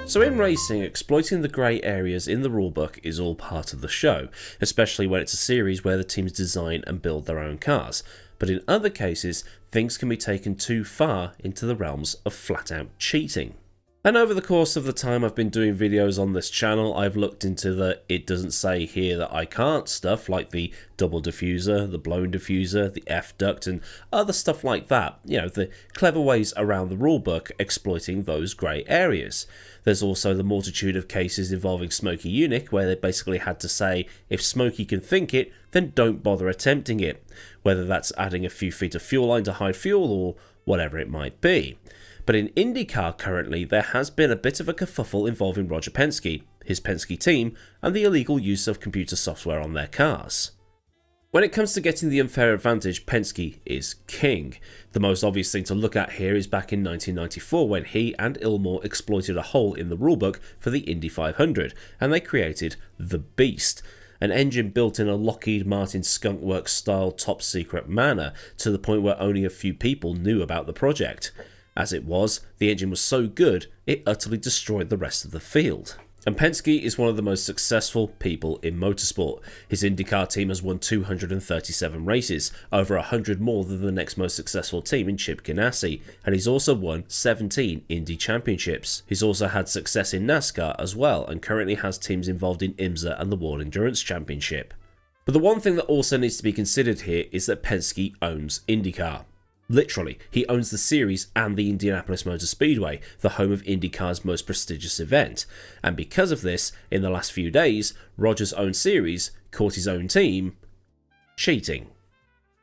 So in racing, exploiting the grey areas in the rulebook is all part of the show, especially when it's a series where the teams design and build their own cars. But in other cases, things can be taken too far into the realms of flat out cheating. And over the course of the time I've been doing videos on this channel, I've looked into the "it doesn't say here that I can't" stuff, like the double diffuser, the blown diffuser, the F duct, and other stuff like that. You know, the clever ways around the rulebook exploiting those grey areas. There's also the multitude of cases involving Smoky Unique, where they basically had to say, if Smoky can think it, then don't bother attempting it. Whether that's adding a few feet of fuel line to hide fuel or whatever it might be. But in IndyCar currently, there has been a bit of a kerfuffle involving Roger Penske, his Penske team, and the illegal use of computer software on their cars. When it comes to getting the unfair advantage, Penske is king. The most obvious thing to look at here is back in 1994 when he and Ilmor exploited a hole in the rulebook for the Indy 500, and they created the Beast, an engine built in a Lockheed Martin Skunk Works style top secret manner, to the point where only a few people knew about the project. As it was, the engine was so good, it utterly destroyed the rest of the field. And Penske is one of the most successful people in motorsport. His IndyCar team has won 237 races, over 100 more than the next most successful team in Chip Ganassi, and he's also won 17 Indy Championships. He's also had success in NASCAR as well, and currently has teams involved in IMSA and the World Endurance Championship. But the one thing that also needs to be considered here is that Penske owns IndyCar. Literally, he owns the series and the Indianapolis Motor Speedway, the home of IndyCar's most prestigious event. And because of this, in the last few days, Roger's own series caught his own team cheating.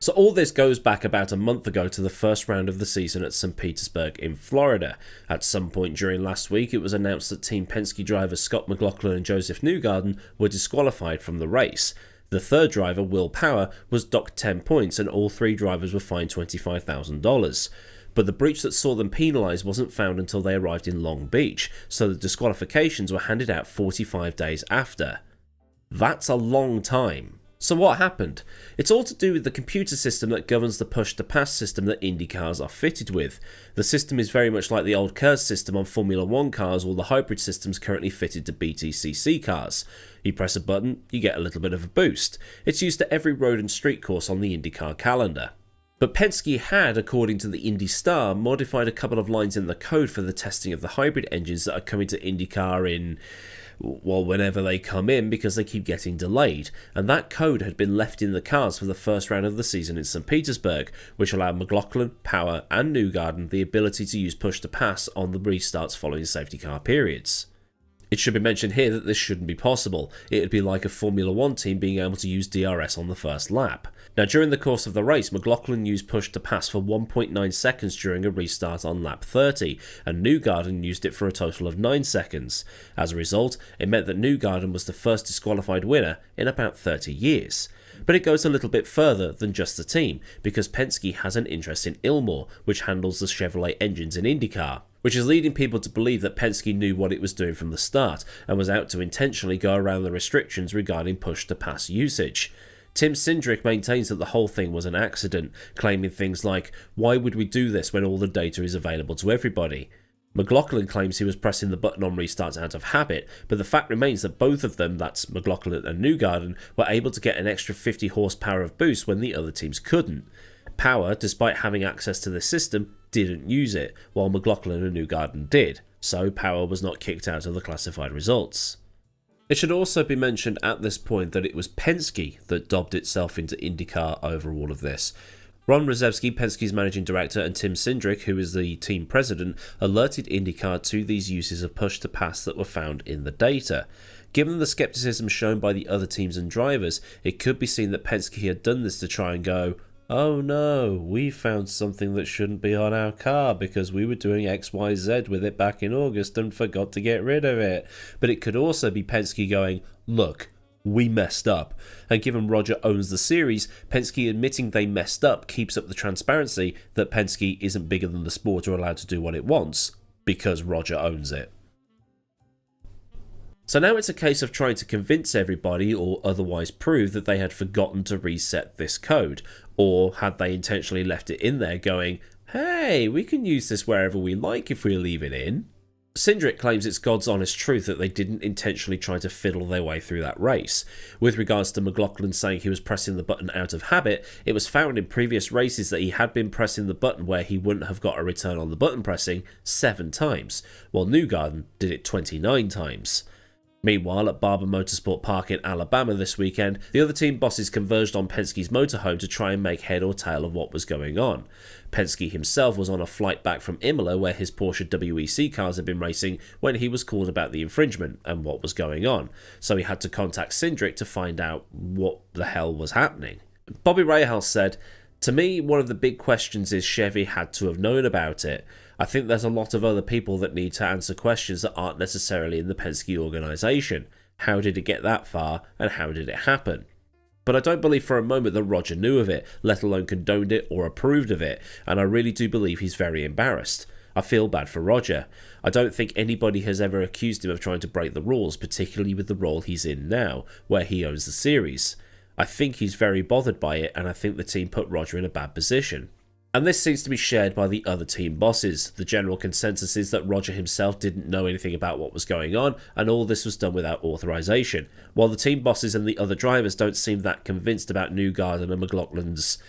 So all this goes back about a month ago to the first round of the season at St. Petersburg in Florida. At some point during last week, it was announced that Team Penske drivers Scott McLaughlin and Joseph Newgarden were disqualified from the race. The third driver, Will Power, was docked 10 points and all three drivers were fined $25,000. But the breach that saw them penalised wasn't found until they arrived in Long Beach, so the disqualifications were handed out 45 days after. That's a long time. So what happened? It's all to do with the computer system that governs the push-to-pass system that Indy cars are fitted with. The system is very much like the old KERS system on Formula 1 cars or the hybrid systems currently fitted to BTCC cars. You press a button, you get a little bit of a boost. It's used to every road and street course on the IndyCar calendar. But Penske had, according to the Indy Star, modified a couple of lines in the code for the testing of the hybrid engines that are coming to IndyCar in, well, whenever they come in, because they keep getting delayed, and that code had been left in the cars for the first round of the season in St. Petersburg, which allowed McLaughlin, Power and Newgarden the ability to use push-to-pass on the restarts following safety car periods. It should be mentioned here that this shouldn't be possible. It would be like a Formula 1 team being able to use DRS on the first lap. Now, during the course of the race, McLaughlin used push to pass for 1.9 seconds during a restart on lap 30, and Newgarden used it for a total of 9 seconds. As a result, it meant that Newgarden was the first disqualified winner in about 30 years. But it goes a little bit further than just the team, because Penske has an interest in Ilmor, which handles the Chevrolet engines in IndyCar, which is leading people to believe that Penske knew what it was doing from the start, and was out to intentionally go around the restrictions regarding push-to-pass usage. Tim Cindric maintains that the whole thing was an accident, claiming things like, "Why would we do this when all the data is available to everybody?" McLaughlin claims he was pressing the button on restarts out of habit, but the fact remains that both of them, that's McLaughlin and Newgarden, were able to get an extra 50 horsepower of boost when the other teams couldn't. Power, despite having access to the system, didn't use it, while McLaughlin and Newgarden did, so Power was not kicked out of the classified results. It should also be mentioned at this point that it was Penske that dobbed itself into IndyCar over all of this. Ron Rzewski, Penske's managing director, and Tim Cindric, who is the team president, alerted IndyCar to these uses of push-to-pass that were found in the data. Given the skepticism shown by the other teams and drivers, it could be seen that Penske had done this to try and go, "Oh no, we found something that shouldn't be on our car because we were doing XYZ with it back in August and forgot to get rid of it." But it could also be Penske going, "Look, we messed up." And given Roger owns the series, Penske admitting they messed up keeps up the transparency that Penske isn't bigger than the sport or allowed to do what it wants, because Roger owns it. So now it's a case of trying to convince everybody or otherwise prove that they had forgotten to reset this code, or had they intentionally left it in there going, "Hey, we can use this wherever we like if we leave it in." Cindric claims it's God's honest truth that they didn't intentionally try to fiddle their way through that race. With regards to McLaughlin saying he was pressing the button out of habit, it was found in previous races that he had been pressing the button where he wouldn't have got a return on the button pressing 7 times, while Newgarden did it 29 times. Meanwhile, at Barber Motorsport Park in Alabama this weekend, the other team bosses converged on Penske's motorhome to try and make head or tail of what was going on. Penske himself was on a flight back from Imola where his Porsche WEC cars had been racing when he was called about the infringement and what was going on, so he had to contact Cindric to find out what the hell was happening. Bobby Rahal said, "To me, one of the big questions is Chevy had to have known about it. I think there's a lot of other people that need to answer questions that aren't necessarily in the Penske organisation. How did it get that far, and how did it happen? But I don't believe for a moment that Roger knew of it, let alone condoned it or approved of it, and I really do believe he's very embarrassed. I feel bad for Roger. I don't think anybody has ever accused him of trying to break the rules, particularly with the role he's in now, where he owns the series. I think he's very bothered by it, and I think the team put Roger in a bad position." And this seems to be shared by the other team bosses. The general consensus is that Roger himself didn't know anything about what was going on, and all this was done without authorization, while the team bosses and the other drivers don't seem that convinced about Newgarden and McLaughlin's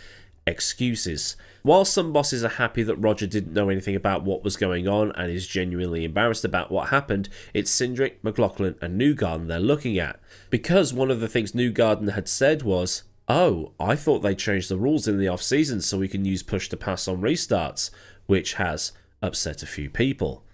excuses. While some bosses are happy that Roger didn't know anything about what was going on and is genuinely embarrassed about what happened, it's Cindric, McLaughlin and Newgarden they're looking at. Because one of the things Newgarden had said was, "Oh, I thought they changed the rules in the off-season so we can use push to pass on restarts," which has upset a few people.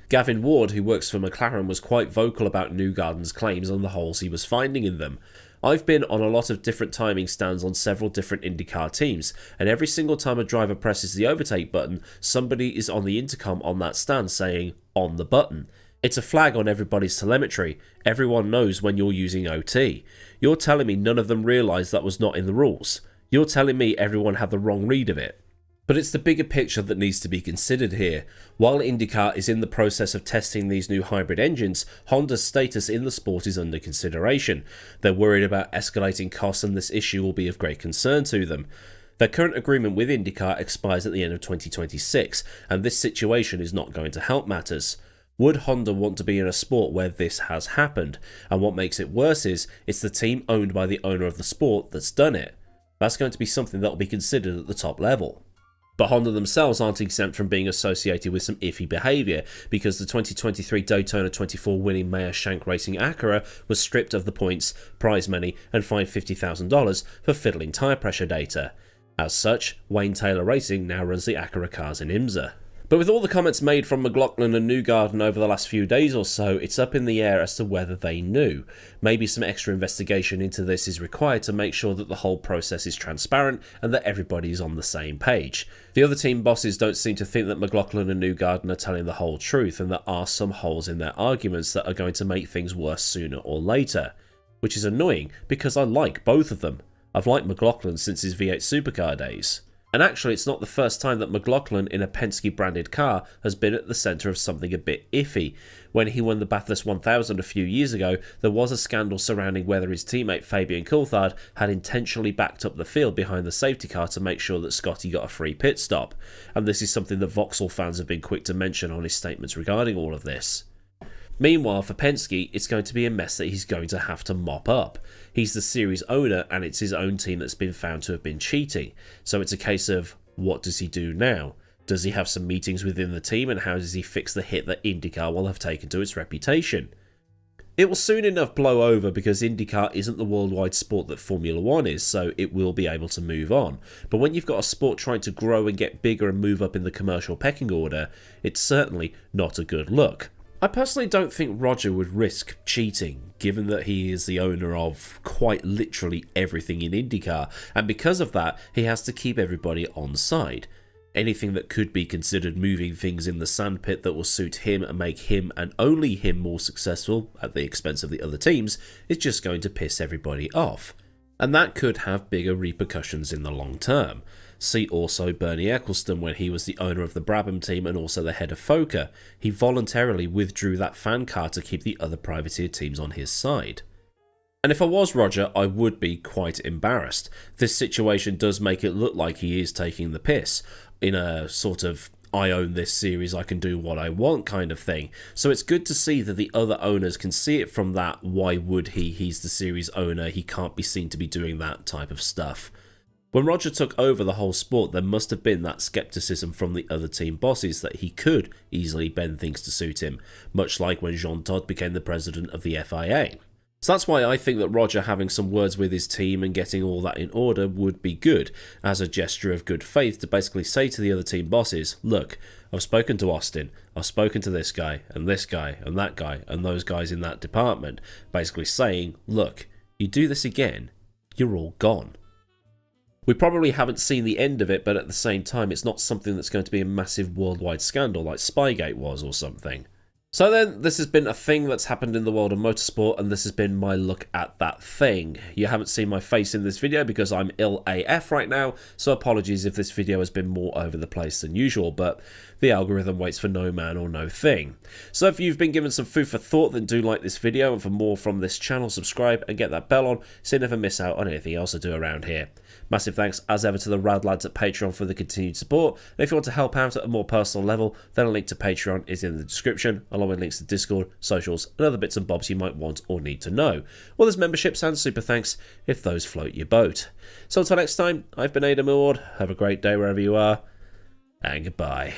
Gavin Ward, who works for McLaren, was quite vocal about Newgarden's claims and the holes he was finding in them. "I've been on a lot of different timing stands on several different IndyCar teams, and every single time a driver presses the overtake button, somebody is on the intercom on that stand saying, 'on the button.' It's a flag on everybody's telemetry. Everyone knows when you're using OT. You're telling me none of them realised that was not in the rules. You're telling me everyone had the wrong read of it." But it's the bigger picture that needs to be considered here. While IndyCar is in the process of testing these new hybrid engines, Honda's status in the sport is under consideration. They're worried about escalating costs, and this issue will be of great concern to them. Their current agreement with IndyCar expires at the end of 2026, and this situation is not going to help matters. Would Honda want to be in a sport where this has happened? And what makes it worse is, it's the team owned by the owner of the sport that's done it. That's going to be something that will be considered at the top level. But Honda themselves aren't exempt from being associated with some iffy behaviour, because the 2023 Daytona 24 winning Meyer Shank Racing Acura was stripped of the points, prize money and fined $50,000 for fiddling tyre pressure data. As such, Wayne Taylor Racing now runs the Acura cars in IMSA. But with all the comments made from McLaughlin and Newgarden over the last few days or so, it's up in the air as to whether they knew. Maybe some extra investigation into this is required to make sure that the whole process is transparent and that everybody is on the same page. The other team bosses don't seem to think that McLaughlin and Newgarden are telling the whole truth, and there are some holes in their arguments that are going to make things worse sooner or later. Which is annoying, because I like both of them. I've liked McLaughlin since his V8 supercar days. And actually, it's not the first time that McLaughlin in a Penske branded car has been at the centre of something a bit iffy. When he won the Bathurst 1000 a few years ago, there was a scandal surrounding whether his teammate Fabian Coulthard had intentionally backed up the field behind the safety car to make sure that Scotty got a free pit stop. And this is something that Vauxhall fans have been quick to mention on his statements regarding all of this. Meanwhile, for Penske, it's going to be a mess that he's going to have to mop up. He's the series owner, and it's his own team that's been found to have been cheating. So it's a case of, what does he do now? Does he have some meetings within the team, and how does he fix the hit that IndyCar will have taken to its reputation? It will soon enough blow over, because IndyCar isn't the worldwide sport that Formula 1 is, so it will be able to move on. But when you've got a sport trying to grow and get bigger and move up in the commercial pecking order, it's certainly not a good look. I personally don't think Roger would risk cheating, given that he is the owner of quite literally everything in IndyCar, and because of that, he has to keep everybody on side. Anything that could be considered moving things in the sandpit that will suit him and make him and only him more successful at the expense of the other teams is just going to piss everybody off. And that could have bigger repercussions in the long term. See also Bernie Eccleston when he was the owner of the Brabham team and also the head of FOCA. He voluntarily withdrew that fan car to keep the other privateer teams on his side. And if I was Roger, I would be quite embarrassed. This situation does make it look like he is taking the piss in a sort of I own this series, I can do what I want kind of thing. So it's good to see that the other owners can see it from that, why would he? He's the series owner, he can't be seen to be doing that type of stuff. When Roger took over the whole sport, there must have been that skepticism from the other team bosses that he could easily bend things to suit him, much like when Jean Todt became the president of the FIA. So that's why I think that Roger having some words with his team and getting all that in order would be good, as a gesture of good faith to basically say to the other team bosses, look, I've spoken to Austin, I've spoken to this guy, and that guy, and those guys in that department, basically saying, look, you do this again, you're all gone. We probably haven't seen the end of it, but at the same time, it's not something that's going to be a massive worldwide scandal like Spygate was or something. So then, this has been a thing that's happened in the world of motorsport, and this has been my look at that thing. You haven't seen my face in this video because I'm ill AF right now, so apologies if this video has been more over the place than usual, but the algorithm waits for no man or no thing. So if you've been given some food for thought, then do like this video, and for more from this channel, subscribe and get that bell on so you never miss out on anything else I do around here. Massive thanks as ever to the rad lads at Patreon for the continued support, and if you want to help out at a more personal level, then a link to Patreon is in the description, along with links to Discord, socials, and other bits and bobs you might want or need to know. Well, there's memberships and super thanks if those float your boat. So until next time, I've been AdmiralLaWind, have a great day wherever you are, and goodbye.